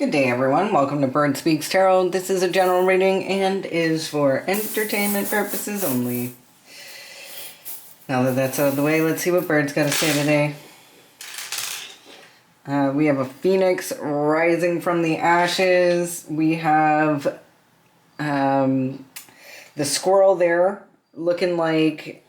Good day, everyone. Welcome to Bird Speaks Tarot. This is a general reading and is for entertainment purposes only. Now that that's out of the way, let's see what Bird's got to say today. We have a phoenix rising from the ashes. We have the squirrel there looking like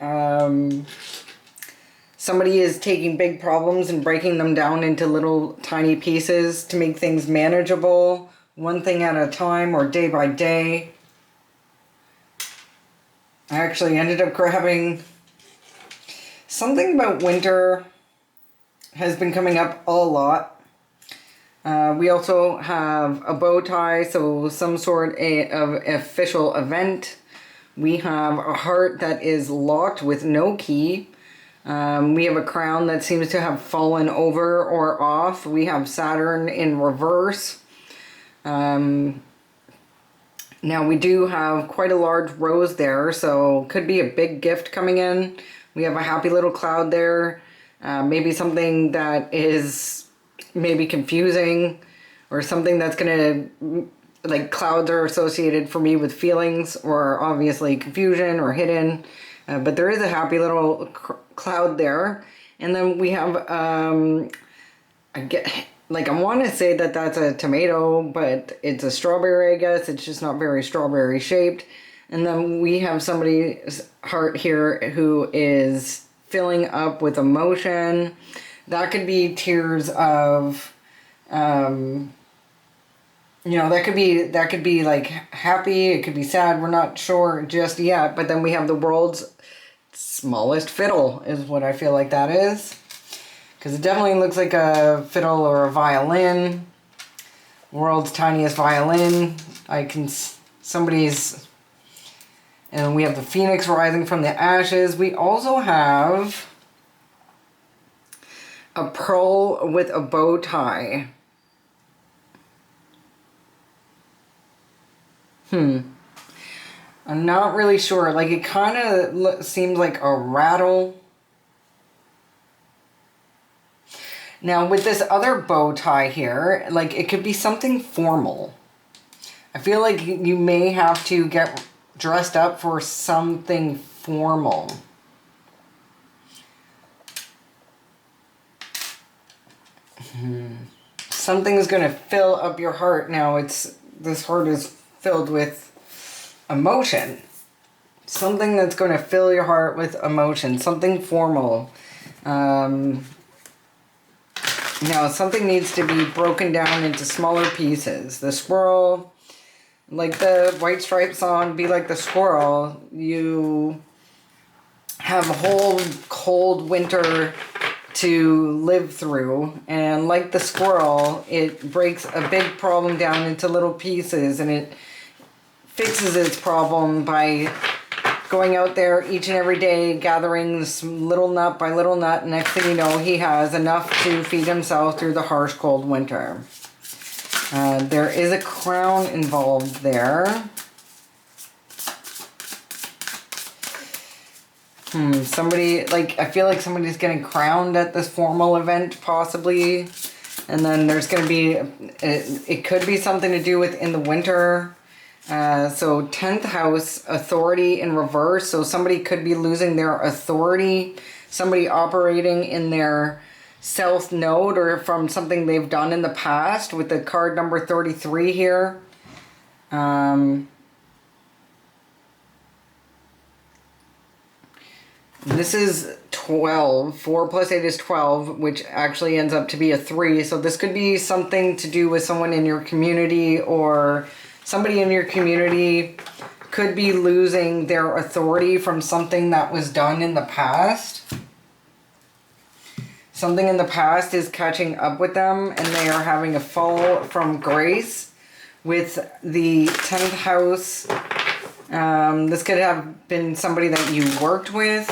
somebody is taking big problems and breaking them down into little tiny pieces to make things manageable, one thing at a time or day by day. I actually ended up grabbing something about winter has been coming up a lot. We also have a bow tie, so some sort of official event. We have a heart that is locked with no key. We have a crown that seems to have fallen over or off. We have Saturn in reverse. Now we do have quite a large rose there, so could be a big gift coming in. We have a happy little cloud there. Maybe something that is maybe confusing or something that's going to, like clouds are associated for me with feelings or obviously confusion or hidden. But there is a happy little cloud there. And then we have, I want to say that that's a tomato, but it's a strawberry, I guess. It's just not very strawberry shaped. And then we have somebody's heart here who is filling up with emotion. That could be tears of, that could be like happy, it could be sad, we're not sure just yet. But then we have the world's smallest fiddle is what I feel like that is. Because it definitely looks like a fiddle or a violin. World's tiniest violin. And we have the phoenix rising from the ashes. We also have a pearl with a bow tie. I'm not really sure. Like, it kind of seems like a rattle. Now, with this other bow tie here, like, it could be something formal. I feel like you may have to get dressed up for something formal. Something is going to fill up your heart. Now, this heart is filled with emotion. Something that's going to fill your heart with emotion. Something formal. Now, something needs to be broken down into smaller pieces. The squirrel, like the White Stripes song, Be Like the Squirrel, you have a whole cold winter to live through, and like the squirrel, it breaks a big problem down into little pieces, and it fixes its problem by going out there each and every day, gathering this little nut by little nut. Next thing you know, he has enough to feed himself through the harsh cold winter. There is a crown involved there. Somebody, like, I feel like somebody's getting crowned at this formal event, possibly. And then there's going to be, it could be something to do with in the winter. So 10th house, authority in reverse. So somebody could be losing their authority. Somebody operating in their south node or from something they've done in the past with the card number 33 here. This is 12. 4 plus 8 is 12, which actually ends up to be a 3. So this could be something to do with someone in your community, or somebody in your community could be losing their authority from something that was done in the past. Something in the past is catching up with them, and they are having a fall from grace with the 10th house. This could have been somebody that you worked with.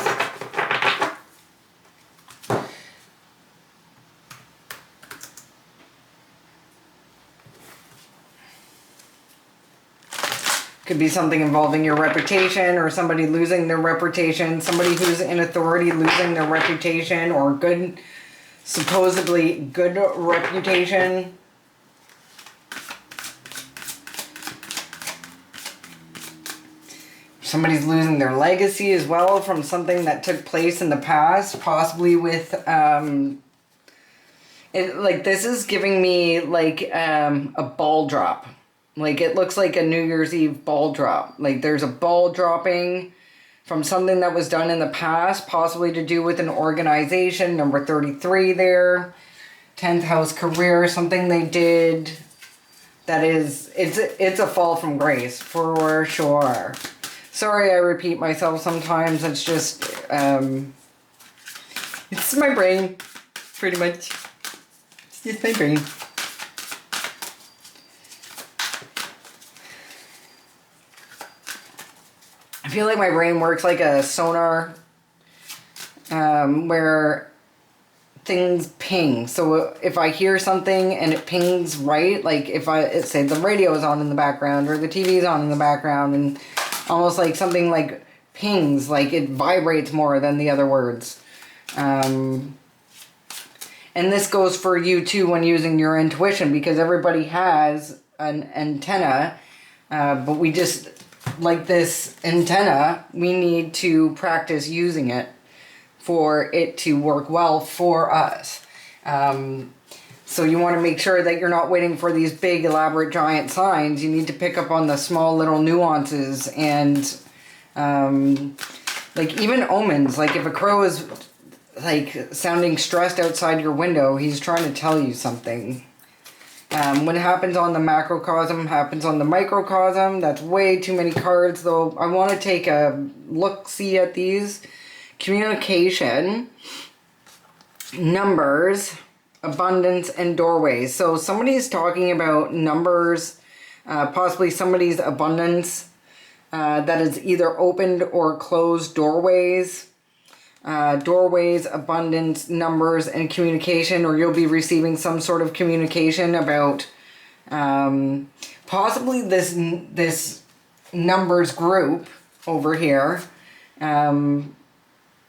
Could be something involving your reputation, or somebody losing their reputation, somebody who's in authority losing their reputation, or supposedly good reputation. somebody's losing their legacy as well from something that took place in the past, possibly with this is giving me like a ball drop. Like it looks like a New Year's Eve ball drop. Like there's a ball dropping from something that was done in the past, possibly to do with an organization. Number 33 there. 10th house career, something they did that is, it's a fall from grace for sure. Sorry I repeat myself sometimes. It's just, it's my brain, pretty much. It's my brain. I feel like my brain works like a sonar, where things ping. So if I hear something and it pings right, like if say the radio is on in the background or the TV is on in the background, and almost like something like pings, like it vibrates more than the other words. And this goes for you too when using your intuition, because everybody has an antenna, but we just, like this antenna, we need to practice using it for it to work well for us. So you want to make sure that you're not waiting for these big, elaborate, giant signs. You need to pick up on the small little nuances and like even omens. Like if a crow is like sounding stressed outside your window, he's trying to tell you something. When it happens on the macrocosm, happens on the microcosm. That's way too many cards, though. I want to take a look-see at these. Communication, numbers, abundance, and doorways. So somebody's talking about numbers, possibly somebody's abundance that is either opened or closed doorways. Doorways, abundance, numbers, and communication, or you'll be receiving some sort of communication about possibly this numbers group over here.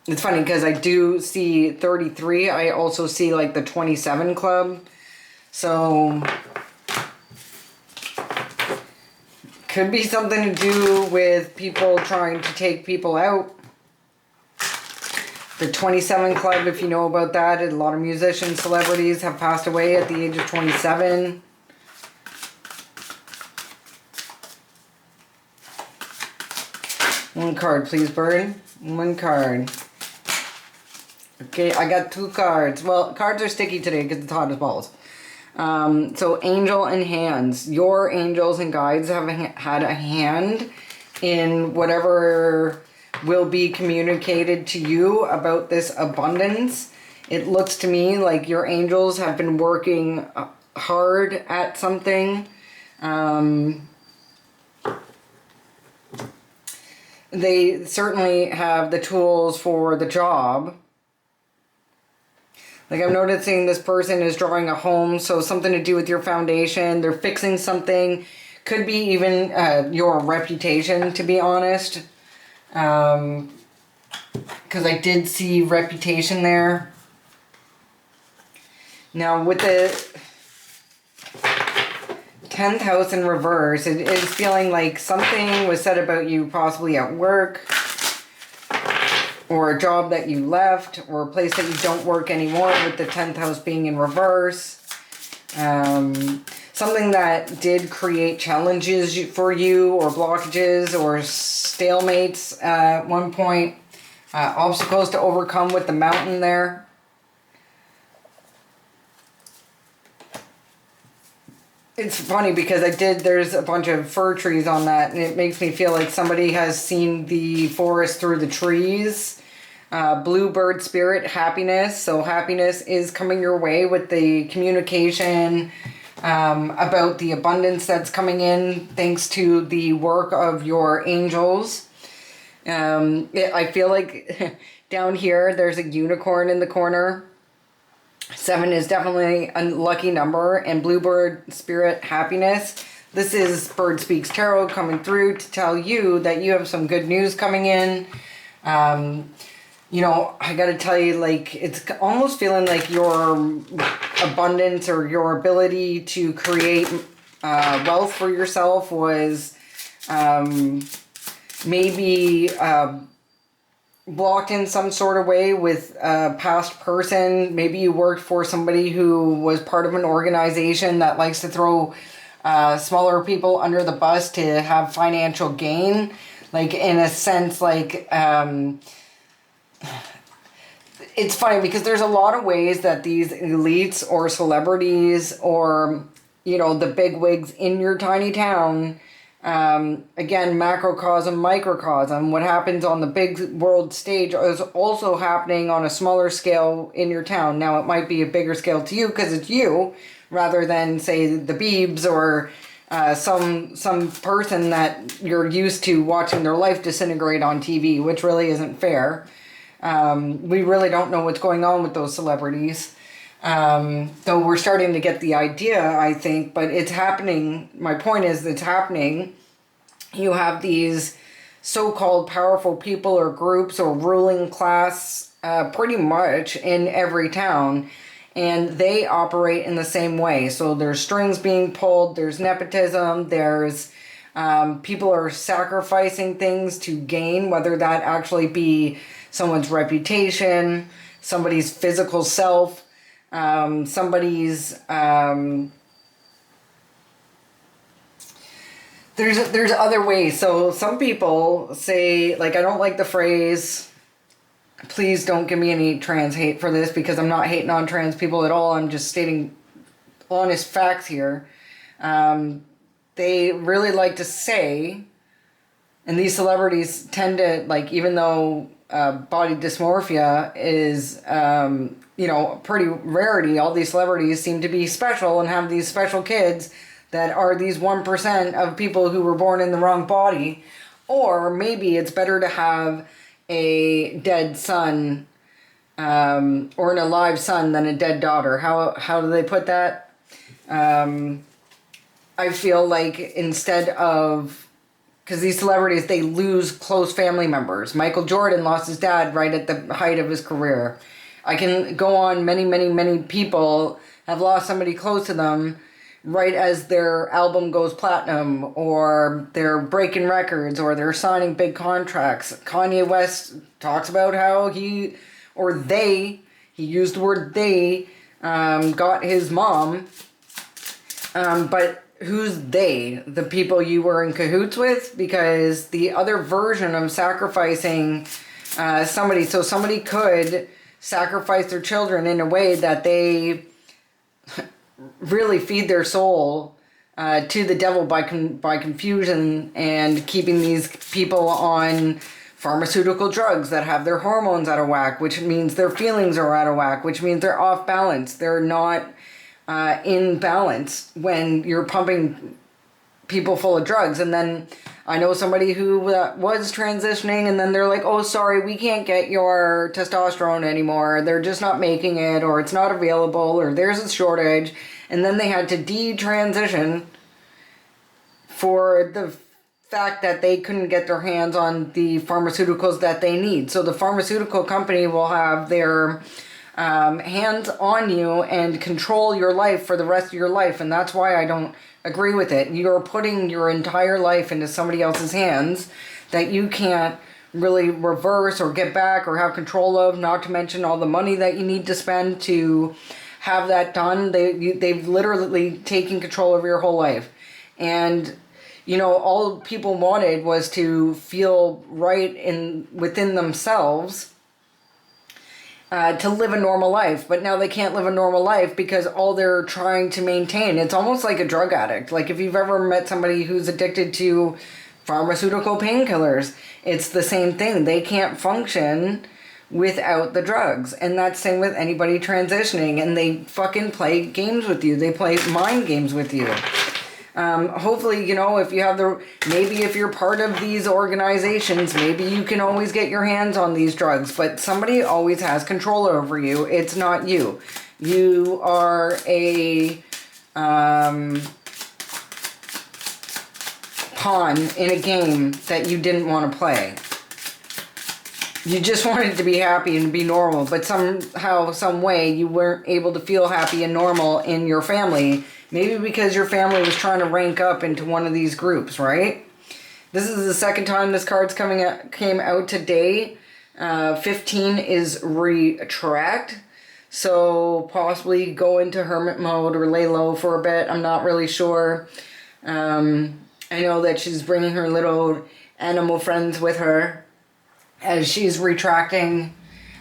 It's funny because I do see 33. I also see like the 27 club. So could be something to do with people trying to take people out. The 27 club, if you know about that, a lot of musicians, celebrities have passed away at the age of 27. One card, please, bird. One card. Okay, I got 2 cards. Well, cards are sticky today because it's hot as balls. So, angel and hands. Your angels and guides have had a hand in whatever will be communicated to you about this abundance. It looks to me like your angels have been working hard at something. They certainly have the tools for the job. Like I'm noticing this person is drawing a home, so something to do with your foundation. They're fixing something. Could be even your reputation, to be honest. Because I did see reputation there. Now with the 10th house in reverse, it is feeling like something was said about you possibly at work, or a job that you left, or a place that you don't work anymore, with the 10th house being in reverse. Something that did create challenges for you, or blockages, or stalemates at one point. Obstacles to overcome with the mountain there. It's funny because there's a bunch of fir trees on that, and it makes me feel like somebody has seen the forest through the trees. Bluebird spirit, happiness. So happiness is coming your way with the communication about the abundance that's coming in thanks to the work of your angels. I feel like down here there's a unicorn in the corner. 7 is definitely a lucky number, and Bluebird Spirit Happiness. This is Bird Speaks Tarot coming through to tell you that you have some good news coming in. You know, I gotta tell you, like, it's almost feeling like your abundance or your ability to create wealth for yourself was maybe blocked in some sort of way with a past person. Maybe you worked for somebody who was part of an organization that likes to throw smaller people under the bus to have financial gain. Like, in a sense, like, it's funny because there's a lot of ways that these elites or celebrities or, you know, the big wigs in your tiny town, again, macrocosm, microcosm, what happens on the big world stage is also happening on a smaller scale in your town. Now, it might be a bigger scale to you because it's you, rather than, say, the Biebs or some person that you're used to watching their life disintegrate on TV, which really isn't fair. We really don't know what's going on with those celebrities. Though we're starting to get the idea, I think, but it's happening. My point is, it's happening. You have these so-called powerful people or groups or ruling class pretty much in every town, and they operate in the same way. So there's strings being pulled, there's nepotism, there's people are sacrificing things to gain, whether that actually be someone's reputation, somebody's physical self, somebody's there's other ways. So some people say, like, I don't like the phrase, please don't give me any trans hate for this, because I'm not hating on trans people at all. I'm just stating honest facts here. They really like to say, and these celebrities tend to, like, even though body dysmorphia is, you know, pretty rarity, all these celebrities seem to be special and have these special kids that are these 1% of people who were born in the wrong body. Or maybe it's better to have a dead son or an alive son than a dead daughter. How do they put that? I feel like instead of, because these celebrities, they lose close family members. Michael Jordan lost his dad right at the height of his career. I can go on, many people have lost somebody close to them right as their album goes platinum, or they're breaking records, or they're signing big contracts. Kanye West talks about how he used the word they, got his mom. But who's they? The people you were in cahoots with? Because the other version of sacrificing somebody, so somebody could sacrifice their children in a way that they really feed their soul to the devil by confusion and keeping these people on pharmaceutical drugs that have their hormones out of whack, which means their feelings are out of whack, which means they're off balance. They're not in balance when you're pumping people full of drugs. And then I know somebody who was transitioning, and then they're like, oh, sorry, we can't get your testosterone anymore. They're just not making it, or it's not available, or there's a shortage. And then they had to detransition for the fact that they couldn't get their hands on the pharmaceuticals that they need. So the pharmaceutical company will have their hands on you and control your life for the rest of your life. And that's why I don't agree with it. You're putting your entire life into somebody else's hands that you can't really reverse or get back or have control of, not to mention all the money that you need to spend to have that done. They've literally taken control of your whole life. And, you know, all people wanted was to feel right within themselves, to live a normal life. But now they can't live a normal life because all they're trying to maintain, it's almost like a drug addict. Like if you've ever met somebody who's addicted to pharmaceutical painkillers, it's the same thing. They can't function without the drugs. And that's the same with anybody transitioning. And they fucking play games with you. They play mind games with you. Hopefully, you know, if you have maybe if you're part of these organizations, maybe you can always get your hands on these drugs, but somebody always has control over you. It's not you. You are a pawn in a game that you didn't want to play. You just wanted to be happy and be normal, but somehow, some way, you weren't able to feel happy and normal in your family. Maybe because your family was trying to rank up into one of these groups, right? This is the second time this card's came out today. 15 is retract. So possibly go into hermit mode or lay low for a bit. I'm not really sure. I know that she's bringing her little animal friends with her as she's retracting.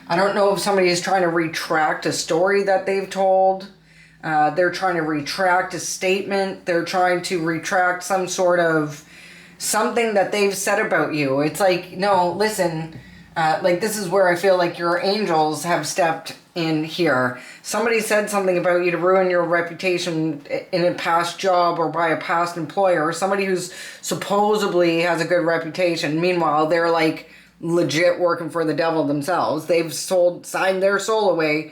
I don't know if somebody is trying to retract a story that they've told. They're trying to retract a statement. They're trying to retract some sort of something that they've said about you. It's like, no, listen, like this is where I feel like your angels have stepped in here. Somebody said something about you to ruin your reputation in a past job or by a past employer, or somebody who's supposedly has a good reputation. Meanwhile, they're like legit working for the devil themselves. They've signed their soul away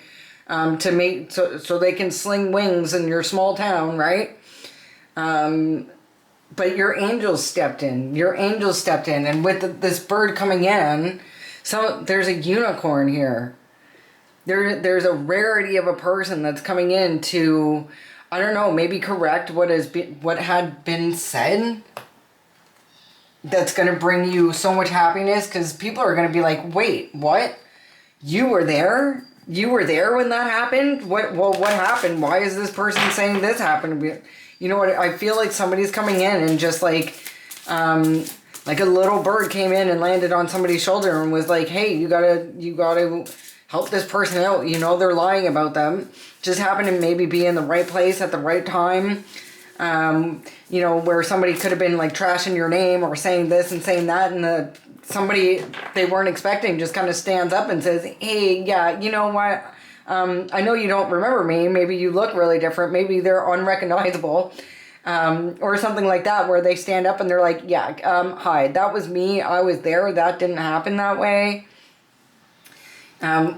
to make so they can sling wings in your small town, right? But your angels stepped in. Your angels stepped in, and with this bird coming in, there's a unicorn here. There's a rarity of a person that's coming in to, I don't know, maybe correct what had been said. That's going to bring you so much happiness, because people are going to be like, wait, what? You were there? You were there when that happened? What happened? Why is this person saying this happened? You know what? I feel like somebody's coming in and just like a little bird came in and landed on somebody's shoulder and was like, hey, you gotta help this person out. You know, they're lying about them. Just happened to maybe be in the right place at the right time. You know, where somebody could have been like trashing your name or saying this and saying that, and somebody they weren't expecting just kind of stands up and says, hey, yeah, you know what? I know you don't remember me. Maybe you look really different. Maybe they're unrecognizable. Or something like that, where they stand up and they're like, yeah, hi, that was me. I was there. That didn't happen that way.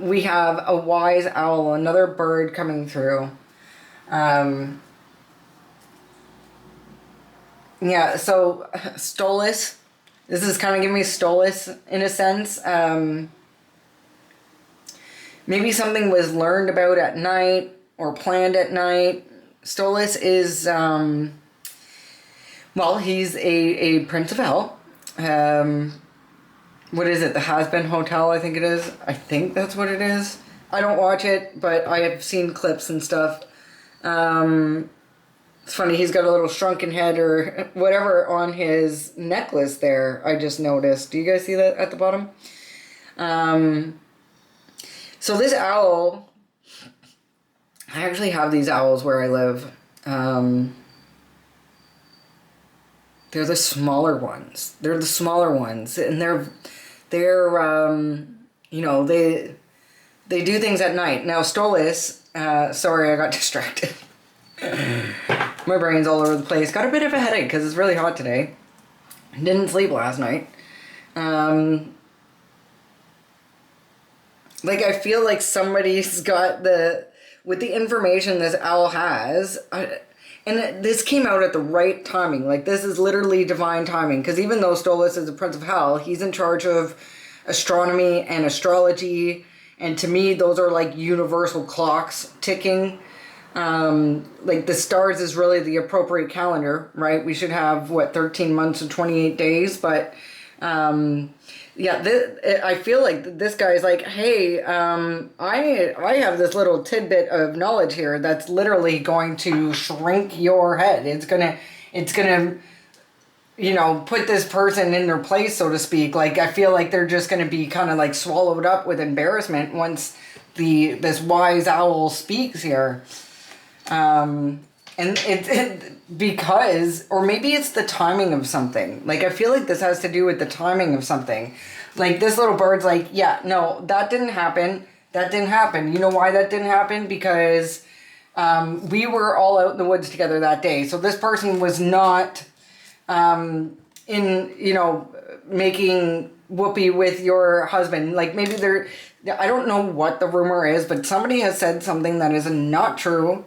We have a wise owl, another bird coming through. Yeah, so Stolas. This is kind of giving me Stolas in a sense. Maybe something was learned about at night or planned at night. Stolas is, well, he's a Prince of Hell. What is it? The Has-Been Hotel, I think it is. I think that's what it is. I don't watch it, but I have seen clips and stuff. It's funny, he's got a little shrunken head or whatever on his necklace there, I just noticed. Do you guys see that at the bottom? So this owl, I actually have these owls where I live. They're the smaller ones. They're the smaller ones, and they're you know, they do things at night. Now Stolas, sorry, I got distracted. My brain's all over the place. Got a bit of a headache because it's really hot today. Didn't sleep last night. Like, I feel like somebody's got with the information this owl has, and this came out at the right timing. Like, this is literally divine timing, because even though Stolas is the Prince of Hell, he's in charge of astronomy and astrology, and to me, those are like universal clocks ticking. Like, the stars is really the appropriate calendar, right? We should have, 13 months and 28 days, but, yeah, I feel like this guy's like, hey, I have this little tidbit of knowledge here that's literally going to shrink your head. It's gonna, you know, put this person in their place, so to speak. Like, I feel like they're just gonna be kind of like swallowed up with embarrassment once this wise owl speaks here. And because, or maybe it's the timing of something. Like, I feel like this has to do with the timing of something. Like, this little bird's like, yeah, no, that didn't happen. That didn't happen. You know why that didn't happen? Because we were all out in the woods together that day. So this person was not in, you know, making whoopee with your husband. Like, maybe I don't know what the rumor is, but somebody has said something that is not true.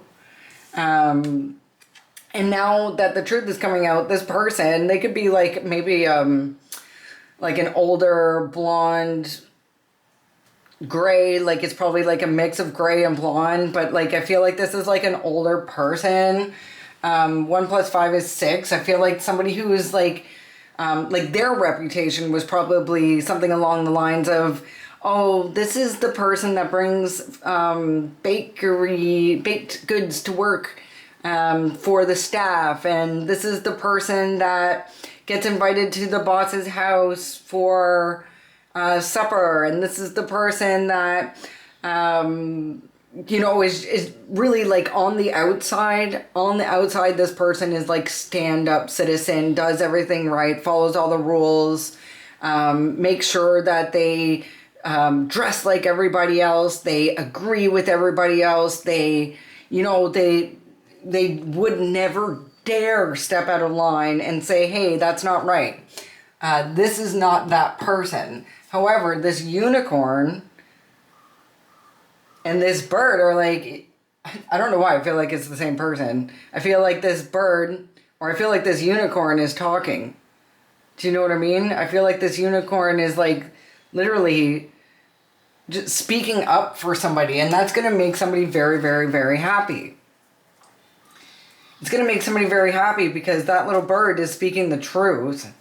And now that the truth is coming out, this person, they could be like, maybe, like an older blonde gray, like it's probably like a mix of gray and blonde, but like, I feel like this is like an older person. 1 + 5 is 6. I feel like somebody who is like, like their reputation was probably something along the lines of, oh, this is the person that brings baked goods to work for the staff, and this is the person that gets invited to the boss's house for supper, and this is the person that is really like on the outside. On the outside, this person is like stand-up citizen, does everything right, follows all the rules, makes sure that they dress like everybody else, they agree with everybody else, they would never dare step out of line and say, hey, that's not right. This is not that person. However, this unicorn and this bird are like, I don't know why I feel like it's the same person. I feel like this bird, or I feel like this unicorn is talking. Do you know what I mean? I feel like this unicorn is like literally just speaking up for somebody, and that's going to make somebody very, very, very happy. It's going to make somebody very happy because that little bird is speaking the truth.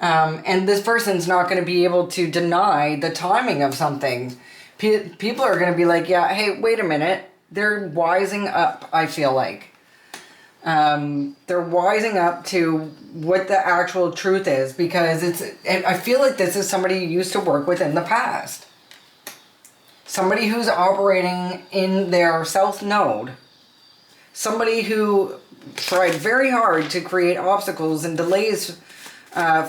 And this person's not going to be able to deny the timing of something. People are going to be like, yeah, hey, wait a minute. They're wising up, I feel like. They're wising up to what the actual truth is, because I feel like this is somebody you used to work with in the past. Somebody who's operating in their south node. Somebody who tried very hard to create obstacles and delays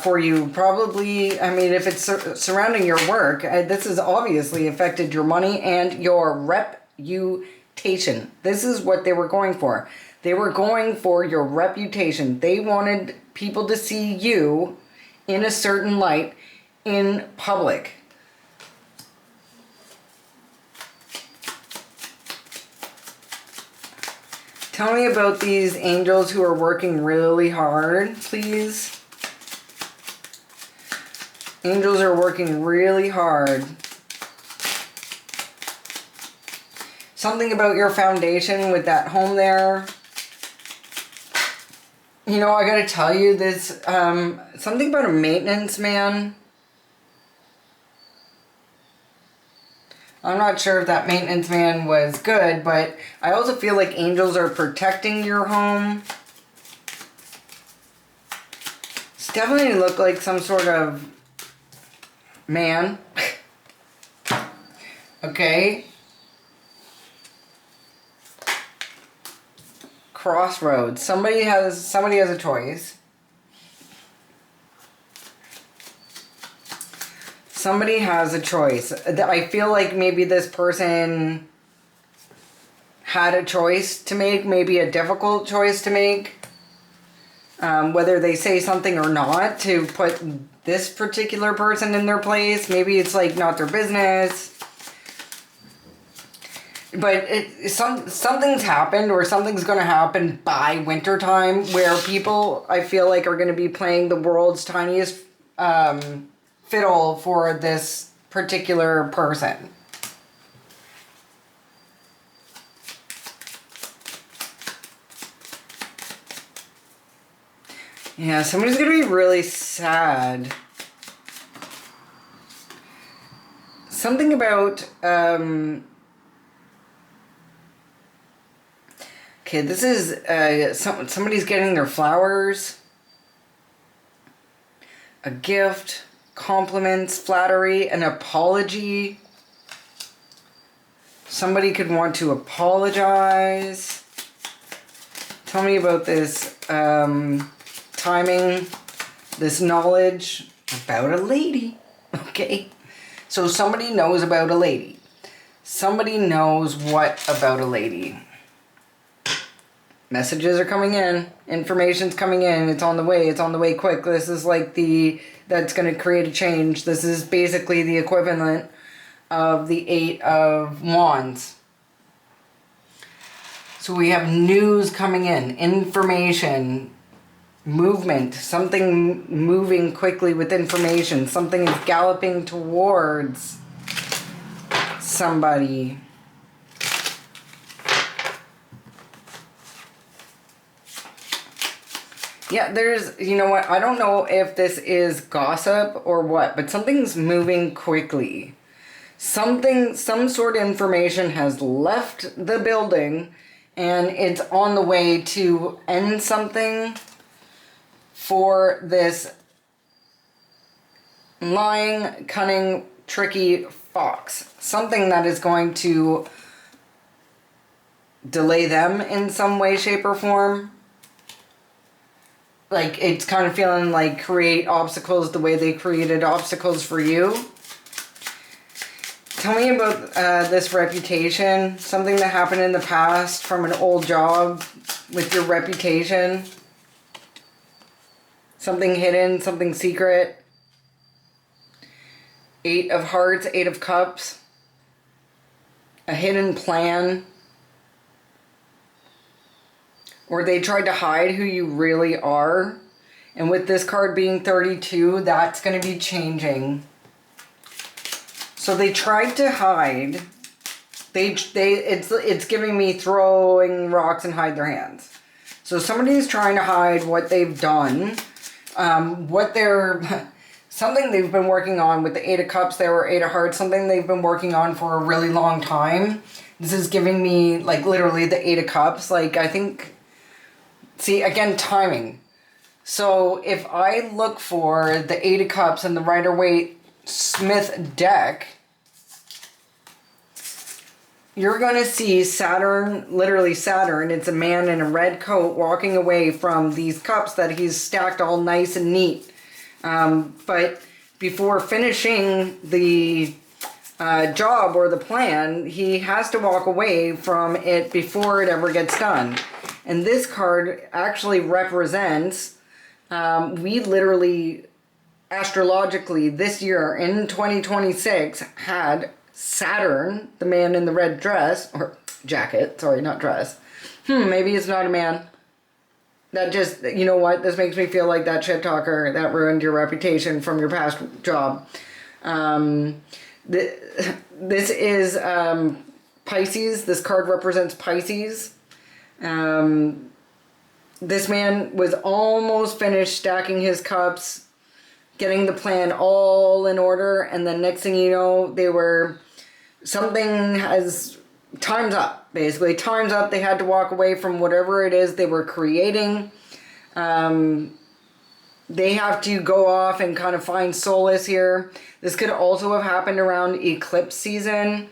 for you. Probably, I mean, if it's surrounding your work, this has obviously affected your money and your reputation. This is what they were going for. They were going for your reputation. They wanted people to see you in a certain light in public. Tell me about these angels who are working really hard, please. Angels are working really hard. Something about your foundation with that home there. You know, I gotta tell you this, something about a maintenance man. I'm not sure if that maintenance man was good, but I also feel like angels are protecting your home. It's definitely look like some sort of man. Okay. Crossroads. Somebody has a choice. Somebody has a choice. I feel like maybe this person had a choice to make, maybe a difficult choice to make. Whether they say something or not to put this particular person in their place. Maybe it's like not their business. But something's happened, or something's going to happen by wintertime, where people, I feel like, are going to be playing the world's tiniest fiddle for this particular person. Yeah, somebody's going to be really sad. Something about, okay, this is, somebody's getting their flowers, a gift, compliments, flattery, an apology. Somebody could want to apologize. Tell me about this, timing, this knowledge about a lady. Okay, so somebody knows about a lady. Somebody knows what about a lady. Messages are coming in, information's coming in, it's on the way quick. This is like that's going to create a change. This is basically the equivalent of the 8 of Wands. So we have news coming in, information, movement, something moving quickly with information, something is galloping towards somebody. Yeah, there's, you know what, I don't know if this is gossip or what, but something's moving quickly. Some sort of information has left the building and it's on the way to end something for this lying, cunning, tricky fox. Something that is going to delay them in some way, shape, or form. Like, it's kind of feeling like create obstacles the way they created obstacles for you. Tell me about this reputation. Something that happened in the past from an old job with your reputation. Something hidden, something secret. 8 of Hearts, 8 of Cups. A hidden plan. Or they tried to hide who you really are. And with this card being 32, that's going to be changing. So they tried to hide. It's giving me throwing rocks and hide their hands. So somebody's trying to hide what they've done. Something they've been working on with the 8 of Cups, there were 8 of Hearts, something they've been working on for a really long time. This is giving me, like, literally the 8 of Cups. Like, I think, see, again, timing. So if I look for the 8 of Cups and the Rider-Waite Smith deck, you're going to see Saturn, literally Saturn, it's a man in a red coat walking away from these cups that he's stacked all nice and neat. But before finishing the job or the plan, he has to walk away from it before it ever gets done. And this card actually represents, we literally, astrologically, this year in 2026, had Saturn, the man in the red dress, or jacket, sorry, not dress. Maybe it's not a man. That just, you know what, this makes me feel like that shit talker that ruined your reputation from your past job. This is Pisces. This card represents Pisces. This man was almost finished stacking his cups, getting the plan all in order, and then next thing you know, time's up, basically. Time's up. They had to walk away from whatever it is they were creating. They have to go off and kind of find solace here. This could also have happened around eclipse season.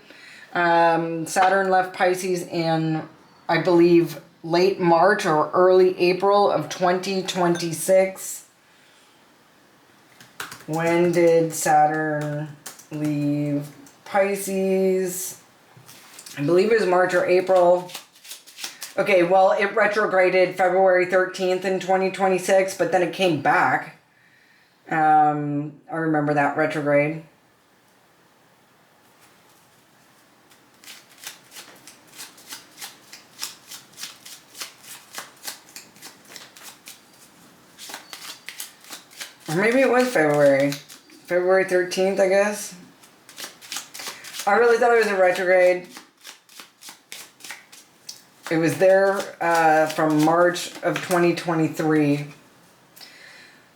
Saturn left Pisces in, I believe, late March or early April of 2026. When did Saturn leave Pisces? I believe it was March or April. Okay, well, it retrograded February 13th in 2026, but then it came back. I remember that retrograde. Or maybe it was February 13th, I guess. I really thought it was a retrograde. It was there from March of 2023.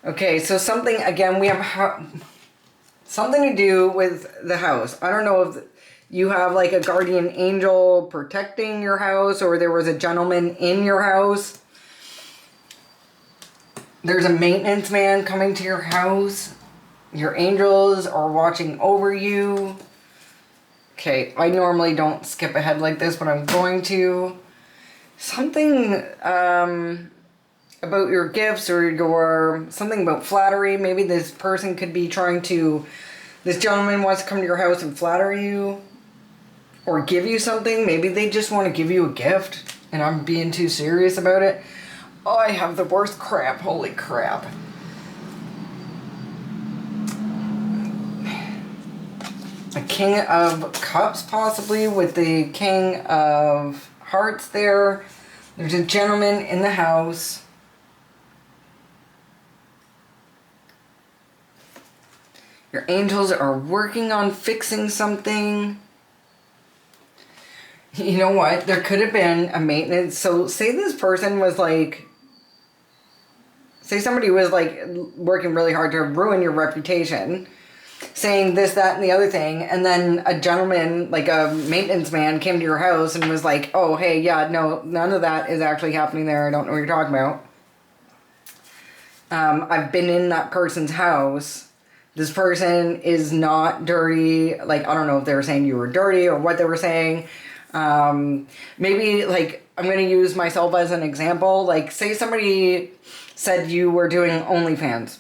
Okay, so something, again, we have something to do with the house. I don't know if you have like a guardian angel protecting your house, or there was a gentleman in your house. There's a maintenance man coming to your house. Your angels are watching over you. Okay, I normally don't skip ahead like this, but I'm going to. Something about your gifts, or something about flattery. Maybe this person could be this gentleman wants to come to your house and flatter you or give you something. Maybe they just want to give you a gift and I'm being too serious about it. Oh, I have the worst crap. Holy crap. A King of Cups, possibly, with the King of Hearts there. There's a gentleman in the house. Your angels are working on fixing something. You know what? There could have been a maintenance. So say this person was like say somebody was like working really hard to ruin your reputation, saying this, that, and the other thing, and then a gentleman, like a maintenance man, came to your house and was like, oh, hey, yeah, no, none of that is actually happening there. I don't know what you're talking about. I've been in that person's house. This person is not dirty. Like, I don't know if they were saying you were dirty or what they were saying. Maybe, like, I'm going to use myself as an example. Like, say somebody said you were doing OnlyFans.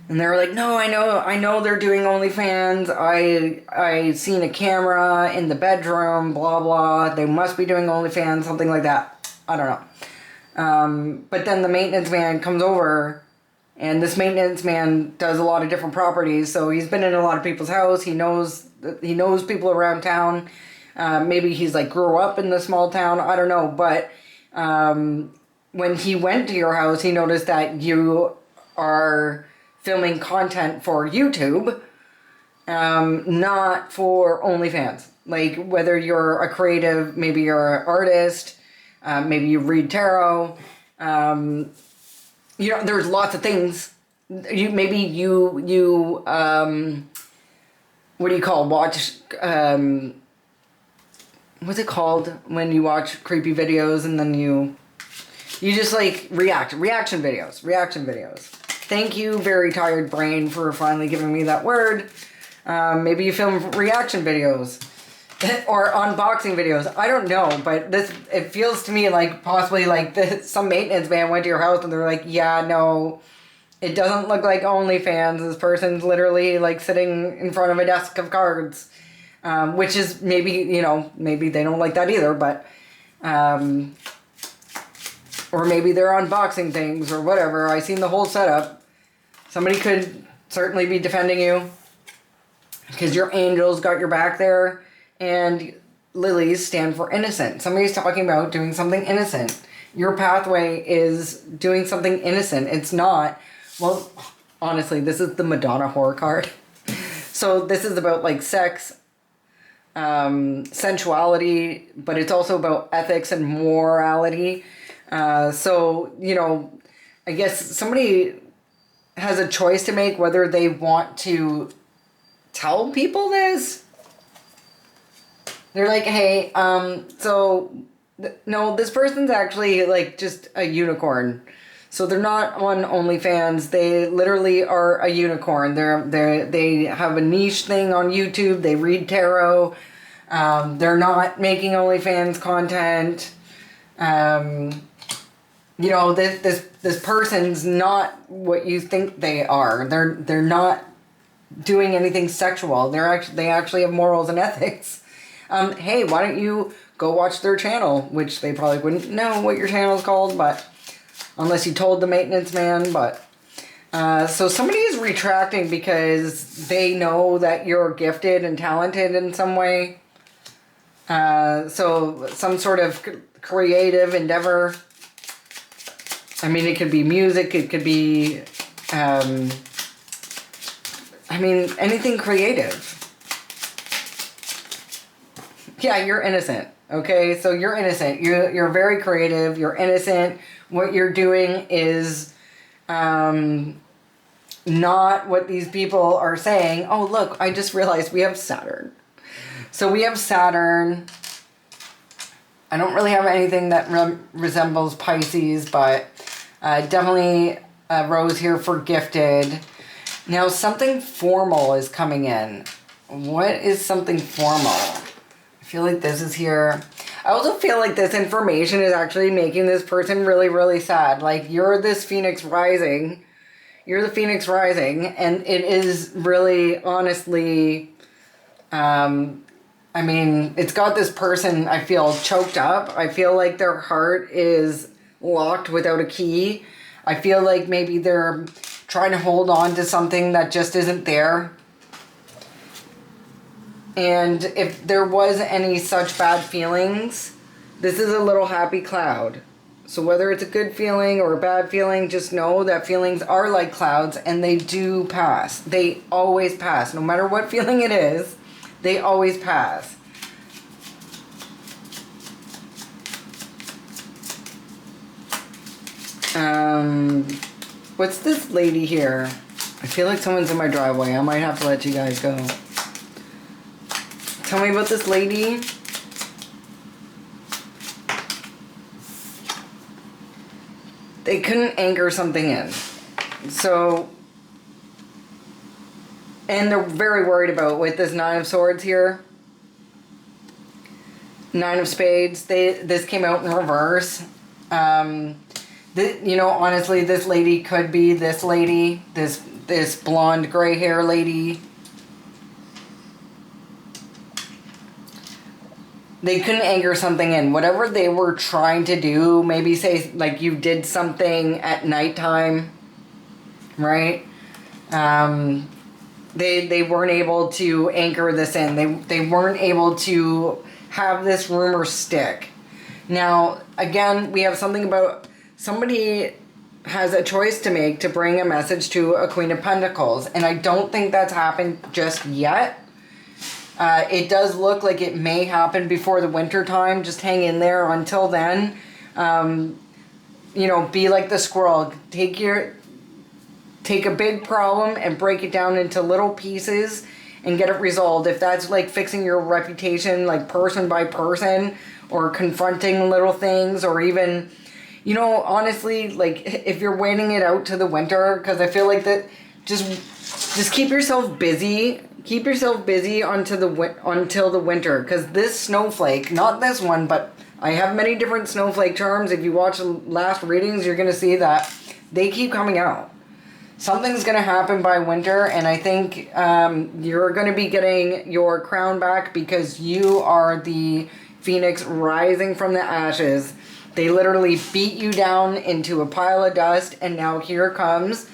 And they were like, no, I know they're doing OnlyFans. I seen a camera in the bedroom, blah, blah. They must be doing OnlyFans, something like that. I don't know. But then the maintenance man comes over, and this maintenance man does a lot of different properties. So he's been in a lot of people's house. He knows people around town. Maybe he's like grew up in the small town. I don't know. But when he went to your house, he noticed that you are filming content for YouTube, not for OnlyFans. Like, whether you're a creative, maybe you're an artist, maybe you read tarot, there's lots of things. What do you call, watch, what's it called when you watch creepy videos and then you just like reaction videos. Thank you, very tired brain, for finally giving me that word. Maybe you film reaction videos or unboxing videos. I don't know, but it feels to me like possibly like some maintenance man went to your house and they're like, yeah, no, it doesn't look like OnlyFans. This person's literally like sitting in front of a desk of cards, which is maybe they don't like that either, but or maybe they're unboxing things or whatever. I seen the whole setup. Somebody could certainly be defending you because your angels got your back there, and lilies stand for innocent. Somebody's talking about doing something innocent. Your pathway is doing something innocent. It's not, well, honestly, this is the Madonna horror card. So this is about like sex, sensuality, but it's also about ethics and morality. So, I guess somebody has a choice to make whether they want to tell people this. They're like, hey, no, this person's actually like just a unicorn. So they're not on OnlyFans. They literally are a unicorn. They have a niche thing on YouTube. They read tarot. They're not making OnlyFans content. This person's not what you think they are. They're not doing anything sexual. They actually have morals and ethics. Hey, why don't you go watch their channel, which they probably wouldn't know what your channel is called, but unless you told the maintenance man. But so somebody is retracting because they know that you're gifted and talented in some way. So some sort of creative endeavor. I mean, it could be music, it could be, anything creative. Yeah, you're innocent, okay? So you're innocent. You're very creative, you're innocent. What you're doing is not what these people are saying. Oh, look, I just realized we have Saturn. So we have Saturn. I don't really have anything that resembles Pisces, but definitely a rose here for gifted. Now, something formal is coming in. What is something formal? I feel like this is here. I also feel like this information is actually making this person really, really sad. Like, you're this Phoenix rising. You're the Phoenix rising, and it is really, honestly, it's got this person, I feel, choked up. I feel like their heart is locked without a key. I feel like maybe they're trying to hold on to something that just isn't there. And if there was any such bad feelings, this is a little happy cloud. So whether it's a good feeling or a bad feeling, just know that feelings are like clouds and they do pass. They always pass. No matter what feeling it is, they always pass. What's this lady here? I feel like someone's in my driveway. I might have to let you guys go. Tell me about this lady. They couldn't anchor something in. So, and they're very worried about with this Nine of Swords here. Nine of Spades. This came out in reverse. You know, honestly, this lady could be this lady. This blonde gray hair lady. They couldn't anchor something in. Whatever they were trying to do, maybe say like you did something at nighttime, right? They weren't able to anchor this in. They weren't able to have this rumor stick. Now, again, we have something about somebody has a choice to make to bring a message to a Queen of Pentacles, and I don't think that's happened just yet. It does look like it may happen before the winter time. Just hang in there until then. You know, be like the squirrel. Take a big problem and break it down into little pieces and get it resolved. If that's like fixing your reputation, like person by person, or confronting little things, or even, you know, honestly, like if you're waiting it out to the winter, because I feel like that, just keep yourself busy. Keep yourself busy until the winter, because this snowflake, not this one, but I have many different snowflake charms. If you watch the last readings, you're going to see that they keep coming out. Something's going to happen by winter, and I think you're going to be getting your crown back because you are the phoenix rising from the ashes. They literally beat you down into a pile of dust, and now here comes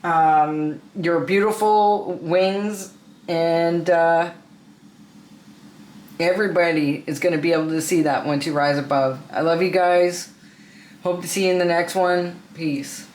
your beautiful wings, and everybody is going to be able to see that once you rise above. I love you guys. Hope to see you in the next one. Peace.